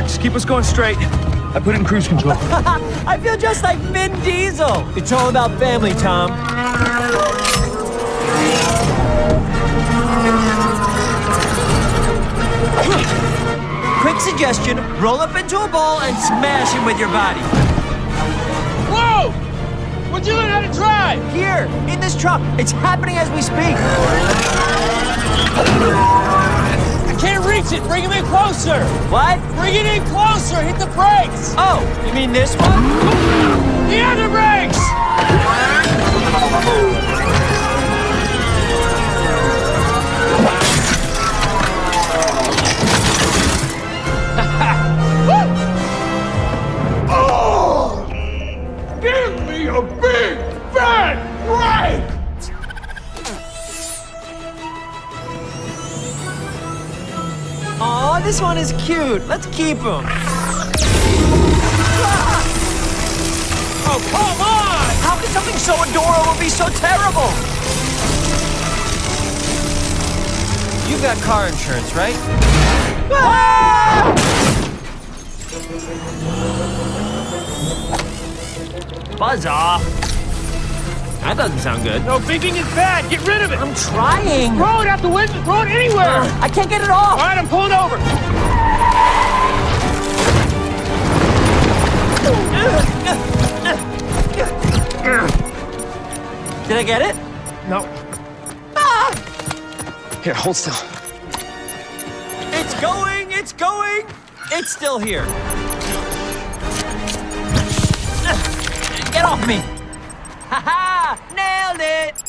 Just keep us going straight. I put it in cruise control. I feel just like Vin Diesel. It's all about family, Tom. Quick suggestion, roll up into a ball and smash him with your body. Whoa! Where'd you learn how to drive? Here, in this truck. It's happening as we speak. I can't reach it. Bring him in closer. What? Bring it in closer. Hit the brakes. Oh, you mean this one? The other brakes. Oh! Give me a big fat break! Aw, this one is cute. Let's keep him. Oh, come on! How can something so adorable be so terrible? You've got car insurance, right? Buzz off. That doesn't sound good. No, thinking is bad. Get rid of it. I'm trying. Throw it out the window. Throw it anywhere. I can't get it off. All right, I'm pulling over. Did I get it? No. Ah! Here, hold still. It's going! It's going! It's still here. Get off me! Ha-ha! Nailed it!